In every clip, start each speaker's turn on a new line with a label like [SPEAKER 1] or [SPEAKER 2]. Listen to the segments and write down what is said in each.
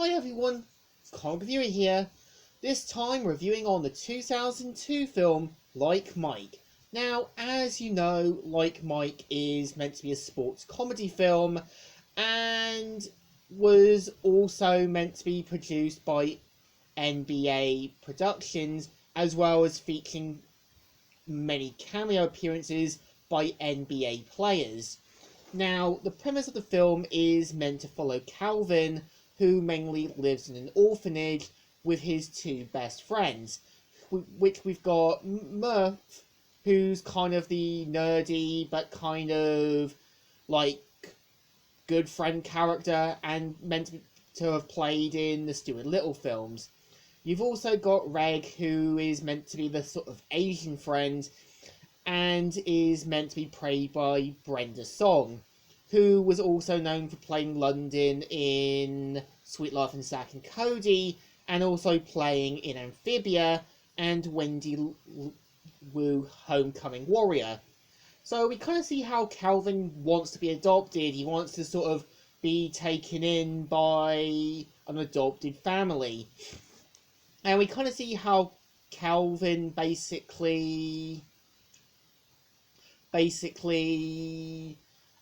[SPEAKER 1] Hi everyone, Comic Reviewer here. This time reviewing on the 2002 film Like Mike. Now, as you know, Like Mike is meant to be a sports comedy film and was also meant to be produced by NBA Productions, as well as featuring many cameo appearances by NBA players. Now, the premise of the film is meant to follow Calvin, who mainly lives in an orphanage with his two best friends, which we've got Murph, who's kind of the nerdy but kind of like good friend character and meant to have played in the Stuart Little films. You've also got Reg, who is meant to be the sort of Asian friend and is meant to be played by Brenda Song, who was also known for playing London in Sweet Life and Zack and Cody, and also playing in Amphibia and Wendy Wu Homecoming Warrior. So we kind of see how Calvin wants to be adopted. He wants to sort of be taken in by an adopted family. And we kind of see how Calvin basically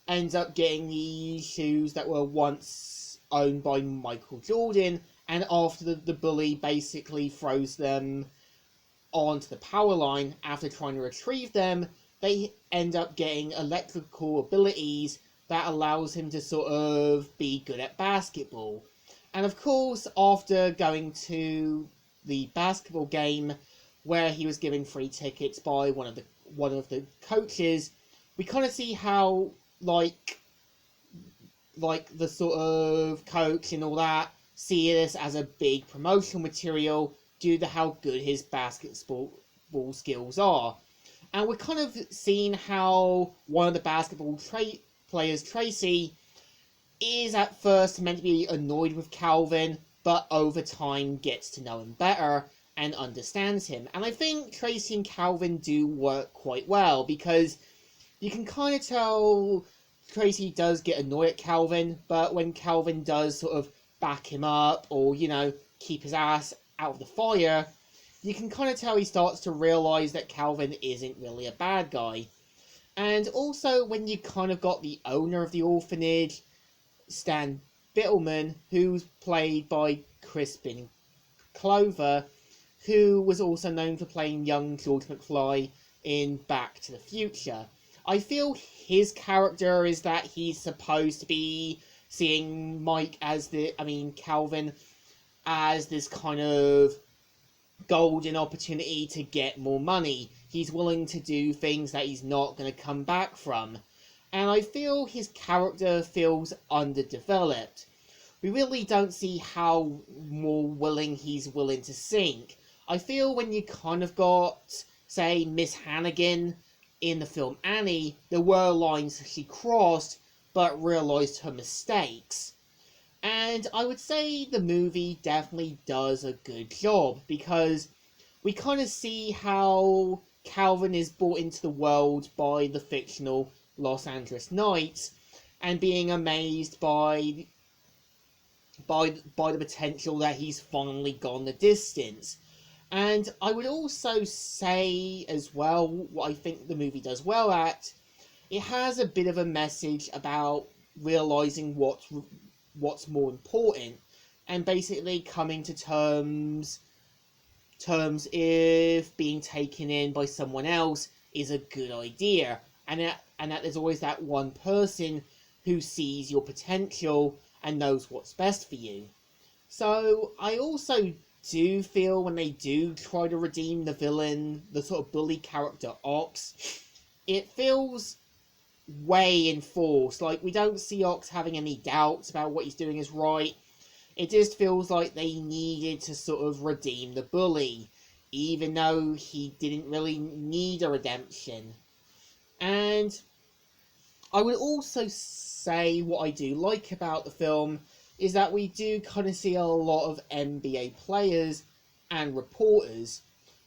[SPEAKER 1] ends up getting these shoes that were once owned by Michael Jordan, and after the bully basically throws them onto the power line after trying to retrieve them, they end up getting electrical abilities that allows him to sort of be good at basketball. And of course, after going to the basketball game where he was given free tickets by one of the coaches, we kind of see how like the sort of coach and all that see this as a big promotional material due to how good his basketball skills are. And we're kind of seeing how one of the basketball players, Tracy, is at first meant to be annoyed with Calvin, but over time gets to know him better and understands him. And I think Tracy and Calvin do work quite well, because you can kind of tell Tracy does get annoyed at Calvin, but when Calvin does sort of back him up or, keep his ass out of the fire, you can kind of tell he starts to realise that Calvin isn't really a bad guy. And also when you kind of got the owner of the orphanage, Stan Bittleman, who's played by Crispin Clover, who was also known for playing young George McFly in Back to the Future. I feel his character is that he's supposed to be seeing Calvin as this kind of golden opportunity to get more money. He's willing to do things that he's not going to come back from. And I feel his character feels underdeveloped. We really don't see how more willing he's willing to sink. I feel when you kind of got, say, Miss Hannigan in the film Annie, there were lines she crossed, but realised her mistakes. And I would say the movie definitely does a good job, because we kind of see how Calvin is brought into the world by the fictional Los Angeles Knights, and being amazed by the potential that he's finally gone the distance. And I would also say as well, what I think the movie does well at, it has a bit of a message about realising what's more important, and basically coming to terms if being taken in by someone else is a good idea, and that there's always that one person who sees your potential and knows what's best for you. So I also do feel when they do try to redeem the villain, the sort of bully character Ox, it feels way enforced. Like, we don't see Ox having any doubts about what he's doing is right. It just feels like they needed to sort of redeem the bully, even though he didn't really need a redemption. And I would also say what I do like about the film is that we do kind of see a lot of NBA players and reporters.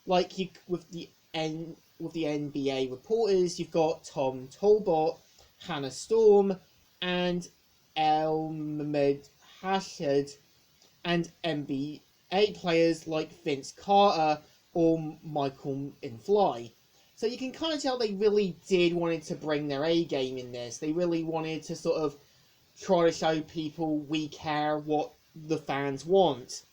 [SPEAKER 1] Like, with the NBA reporters, you've got Tom Talbot, Hannah Storm, and El Mehmed Hashad, and NBA players like Vince Carter or Michael Infly. So you can kind of tell they really did wanted to bring their A game in this. They really wanted to sort of try to show people we care what the fans want.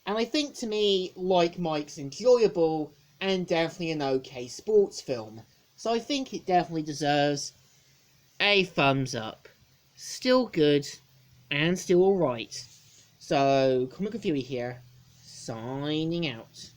[SPEAKER 1] And I think to me, Like Mike's enjoyable and definitely an okay sports film. So I think it definitely deserves a thumbs up. Still good and still alright. So, Comic Reviewer here, signing out.